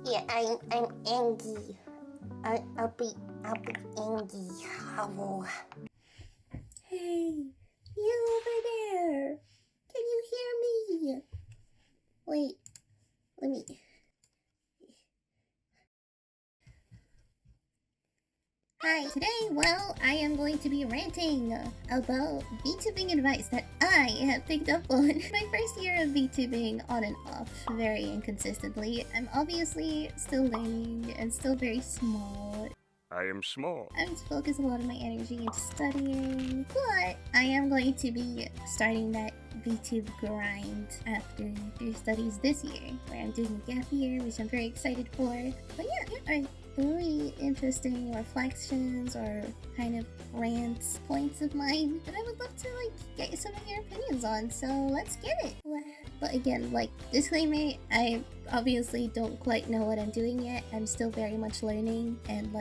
Yeah, I'm Angie. I'll be Angie. Oh. Hey, you over there? Can you hear me? Wait, let me. Hi, today, well, I am going to be ranting about VTubing advice that I have picked up on my first year of VTubing on and off, very inconsistently. I'm obviously still learning and still very small. I am small. I have to focus a lot of my energy into studying, but I am going to be starting that VTube grind after studies this year, where I'm doing a gap year, which I'm very excited for. But yeah, alright. Really interesting reflections or kind of rants points of mine that I would love to get some of your opinions on, so let's get it. But again, disclaimer, I obviously don't quite know what I'm doing yet. I'm still very much learning, and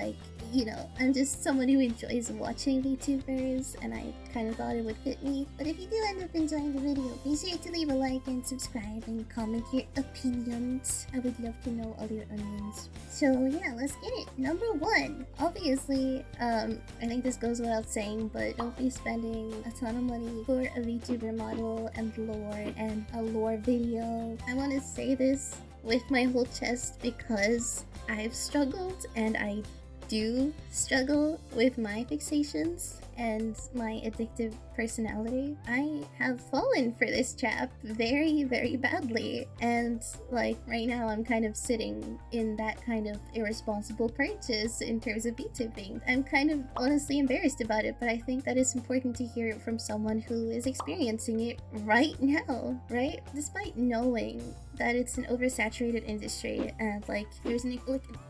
I'm just someone who enjoys watching VTubers, and I kind of thought it would fit me. But if you do end up enjoying the video, be sure to leave a like and subscribe and comment your opinions. I would love to know all your onions. So yeah, let's get it. Number one, obviously, I think this goes without saying, but don't be spending a ton of money for a VTuber model and lore and a lore video. I want to say this with my whole chest because I've struggled, and I do struggle with my fixations and my addictive personality. I have fallen for this trap very, very badly, and right now I'm kind of sitting in that kind of irresponsible purchase in terms of VTubing. I'm kind of honestly embarrassed about it, but I think that it's important to hear it from someone who is experiencing it right now, right? Despite knowing that it's an oversaturated industry and there's an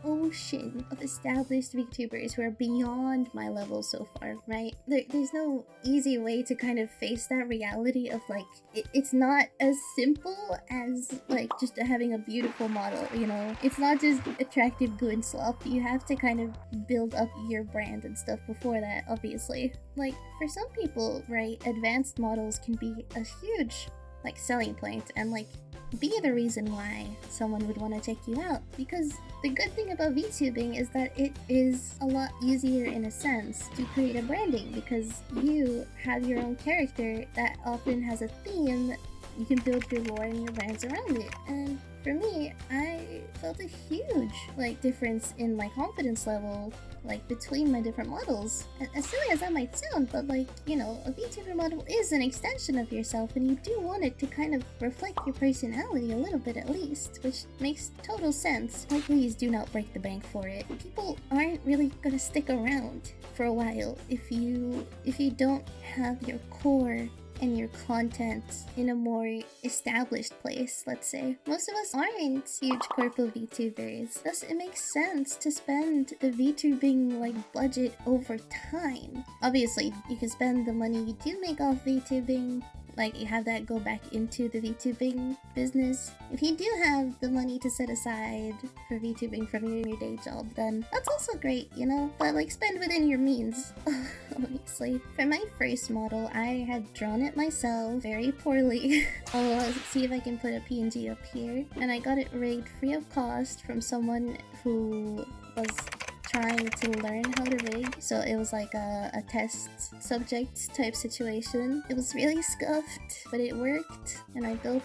ocean of established VTubers who are beyond my level so far, right? There's no easy way to kind of face that reality of it's not as simple as just having a beautiful model, you know? It's not just attractive, good stuff. You have to kind of build up your brand and stuff before that, obviously. For some people, right, advanced models can be a huge selling point and be the reason why someone would want to check you out. Because the good thing about VTubing is that it is a lot easier in a sense to create a branding, because you have your own character that often has a theme. You can build your lore and your brands around it. And for me, I felt a huge difference in my confidence level between my different models. As silly as that might sound, but a VTuber model is an extension of yourself, and you do want it to kind of reflect your personality a little bit at least, which makes total sense. Please do not break the bank for it. People aren't really gonna stick around for a while if you don't have your core and your content in a more established place, let's say. Most of us aren't huge corpo VTubers, thus it makes sense to spend the VTubing budget over time. Obviously, you can spend the money you do make off VTubing, you have that go back into the VTubing business. If you do have the money to set aside for VTubing from your day job, then that's also great, you know? But spend within your means, obviously. For my first model, I had drawn it myself very poorly. I'll see if I can put a PNG up here. And I got it rigged free of cost from someone who was trying to learn how to rig, so it was a test subject type situation. It was really scuffed, but it worked, and I built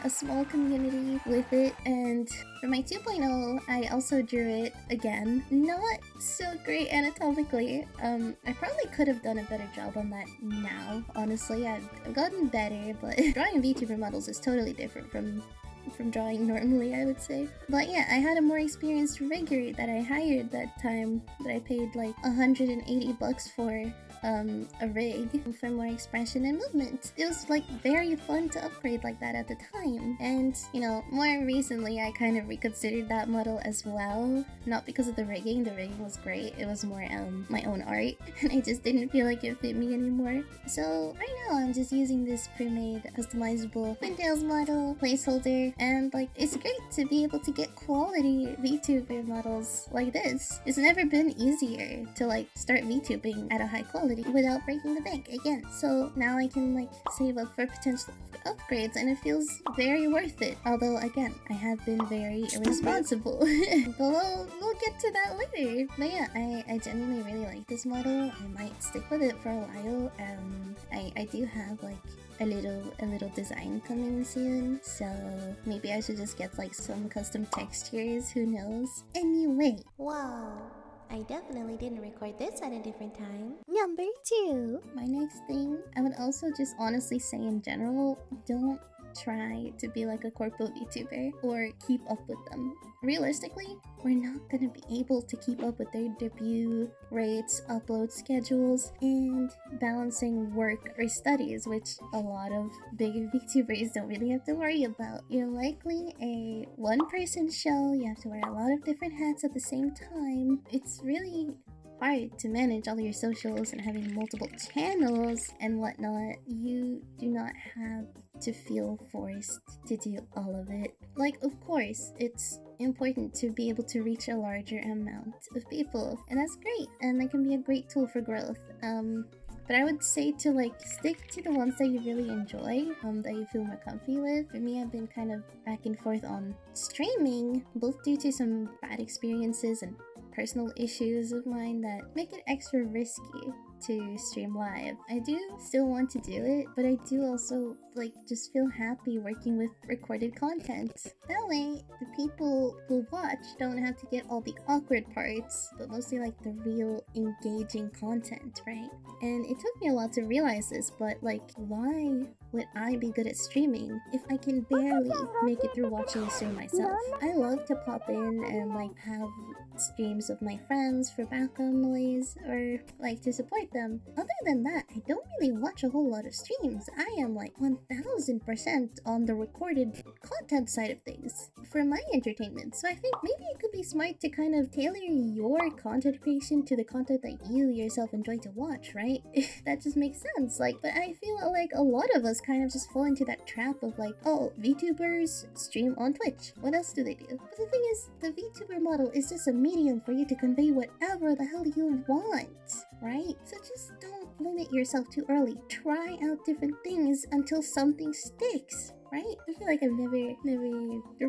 a small community with it. And for my 2.0, I also drew it again. Not so great anatomically. I probably could have done a better job on that now, honestly. I've gotten better, but drawing VTuber models is totally different from drawing normally, I would say. But yeah, I had a more experienced rigger that I hired that time, that I paid $180 for a rig for more expression and movement. It was very fun to upgrade like that at the time. And more recently I kind of reconsidered that model as well. Not because of the rigging was great, it was more my own art, and I just didn't feel like it fit me anymore. So right now I'm just using this pre-made customizable Twintails model placeholder, and it's great to be able to get quality VTuber models like this. It's never been easier to start VTubing at a high quality. quality without breaking the bank again. So now I can like save up for potential upgrades, and it feels very worth it. Although again, I have been very irresponsible. But we'll get to that later. But yeah, I genuinely really like this model. I might stick with it for a while. I do have like a little design coming soon, so maybe I should just get like some custom textures, who knows. Anyway, wow, I definitely didn't record this at a different time. Number 2. My next thing, I would also just honestly say in general, don't try to be like a corpo VTuber or keep up with them. Realistically, we're not gonna be able to keep up with their debut rates, upload schedules, and balancing work or studies, which a lot of bigger VTubers don't really have to worry about. You're likely a one-person show, you have to wear a lot of different hats at the same time. It's really hard to manage all your socials and having multiple channels and whatnot. You do not have to feel forced to do all of it. Like, of course, it's important to be able to reach a larger amount of people, and that's great, and that can be a great tool for growth. But I would say to like stick to the ones that you really enjoy, that you feel more comfy with. For me, I've been kind of back and forth on streaming, both due to some bad experiences and personal issues of mine that make it extra risky to stream live. I do still want to do it, but I do also like just feel happy working with recorded content. That way, the people who watch don't have to get all the awkward parts, but mostly like the real engaging content, right? And it took me a while to realize this, but like, why would I be good at streaming if I can barely make it through watching a stream myself? I love to pop in and like have streams of my friends for background noise or like to support them. Other than that, I don't really watch a whole lot of streams. I am like 1000% on the recorded content side of things for my entertainment. So I think maybe it could be smart to kind of tailor your content creation to the content that you yourself enjoy to watch, right? That just makes sense. Like, but I feel like a lot of us kind of just fall into that trap of like, oh, VTubers stream on Twitch. What else do they do? But the thing is, the VTuber model is just a medium for you to convey whatever the hell you want, right? So just don't limit yourself too early. Try out different things until something sticks, right? I feel like I've never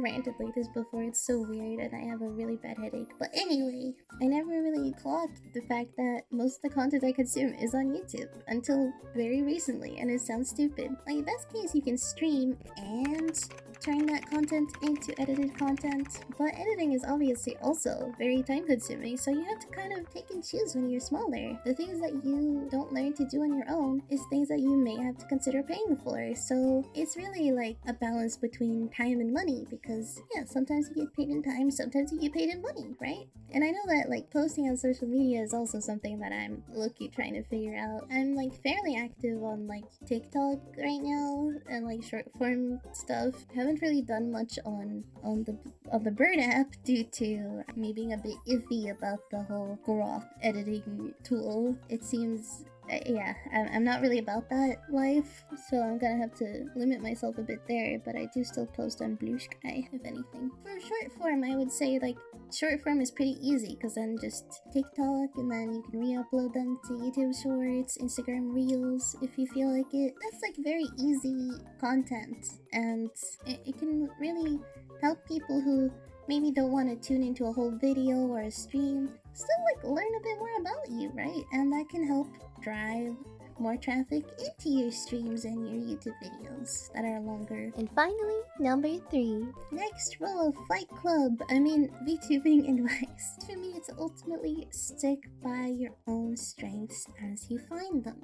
ranted like this before. It's so weird and I have a really bad headache. But anyway, I never really clocked the fact that most of the content I consume is on YouTube until very recently, and it sounds stupid. Like, best case, you can stream and turn that content into edited content, but editing is obviously also very time consuming, so you have to kind of pick and choose when you're smaller. The things that you don't learn to do on your own is things that you may have to consider paying for, so it's really like a balance between time and money, because yeah, sometimes you get paid in time, sometimes you get paid in money, right? And I know that like posting on social media is also something that I'm low-key trying to figure out. I'm like fairly active on like TikTok right now and like short form stuff. Haven't really done much on the Bird app due to me being a bit iffy about the whole grok editing tool. It seems yeah, I'm not really about that life, so I'm gonna have to limit myself a bit there, but I do still post on Blue Sky, if anything. For short form, I would say like short form is pretty easy, because then just TikTok, and then you can re-upload them to YouTube Shorts, Instagram Reels, if you feel like it. That's like very easy content, and it can really help people who maybe don't want to tune into a whole video or a stream still like learn a bit more about you, right? And that can help drive more traffic into your streams and your YouTube videos that are longer. And finally, number 3. Next rule of Fight Club, VTubing advice. For me, it's ultimately stick by your own strengths as you find them.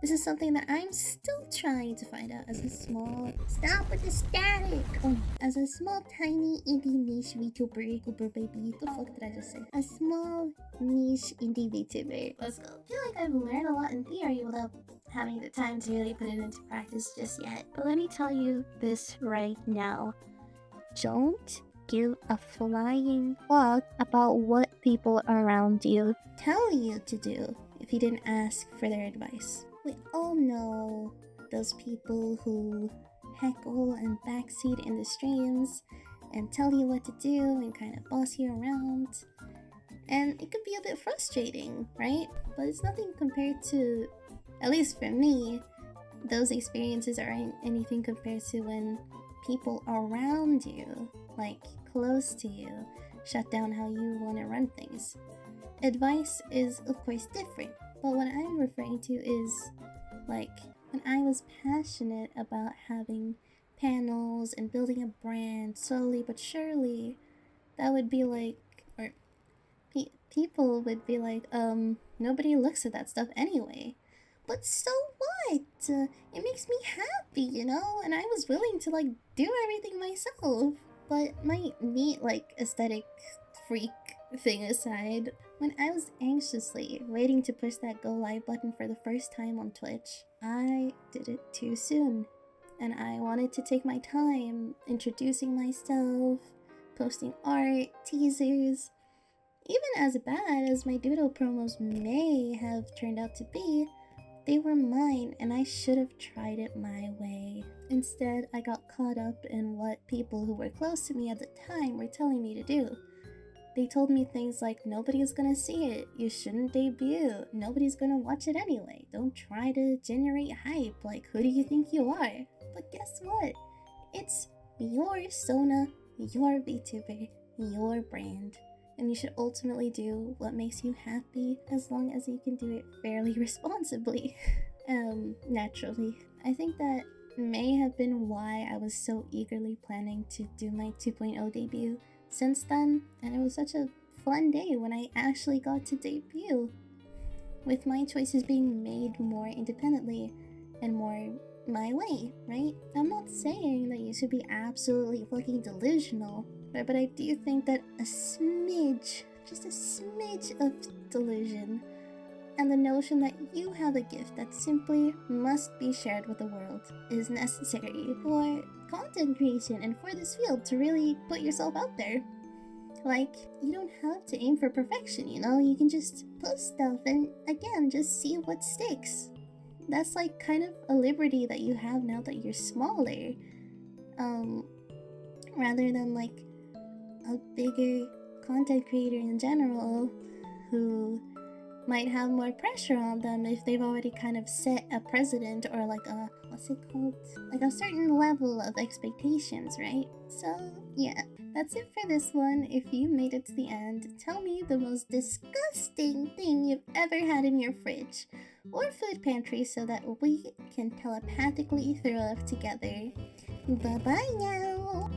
This is something that I'm still trying to find out as a small... Stop with the static! As a small, tiny, indie niche VTuber. Cooper baby. The fuck did I just say? A small, niche indie VTuber. Let's go. I feel like I've learned a lot in theory without having the time to really put it into practice just yet. But let me tell you this right now. Don't give a flying fuck about what people around you tell you to do if you didn't ask for their advice. We all know those people who heckle and backseat in the streams and tell you what to do and kind of boss you around. And it could be a bit frustrating, right? But it's nothing compared to, at least for me, those experiences aren't anything compared to when people around you, like close to you, shut down how you want to run things. Advice is, of course, different, but what I'm referring to is like when I was passionate about having panels and building a brand slowly but surely, that would be like, or people would be like, nobody looks at that stuff anyway. But so what? It makes me happy, you know? And I was willing to like do everything myself. But my neat like aesthetic freak thing aside, when I was anxiously waiting to push that go live button for the first time on Twitch, I did it too soon. And I wanted to take my time introducing myself, posting art, teasers. Even as bad as my doodle promos may have turned out to be, they were mine and I should have tried it my way. Instead, I got caught up in what people who were close to me at the time were telling me to do. They told me things like, nobody's gonna see it, you shouldn't debut, nobody's gonna watch it anyway, don't try to generate hype, like who do you think you are? But guess what? It's your Sona, your VTuber, your brand. And you should ultimately do what makes you happy as long as you can do it fairly responsibly. Naturally. I think that may have been why I was so eagerly planning to do my 2.0 debut since then, and it was such a fun day when I actually got to debut. With my choices being made more independently and more my way, right? I'm not saying that you should be absolutely fucking delusional, right? But I do think that a smidge, just a smidge of delusion, and the notion that you have a gift that simply must be shared with the world is necessary for content creation and for this field to really put yourself out there. Like, you don't have to aim for perfection, you know? You can just post stuff and, again, just see what sticks. That's like kind of a liberty that you have now that you're smaller, rather than like a bigger content creator in general who might have more pressure on them if they've already kind of set a precedent or like a, what's it called? Like a certain level of expectations, right? So yeah, that's it for this one. If you made it to the end, tell me the most disgusting thing you've ever had in your fridge or food pantry so that we can telepathically throw up together. Bye bye now!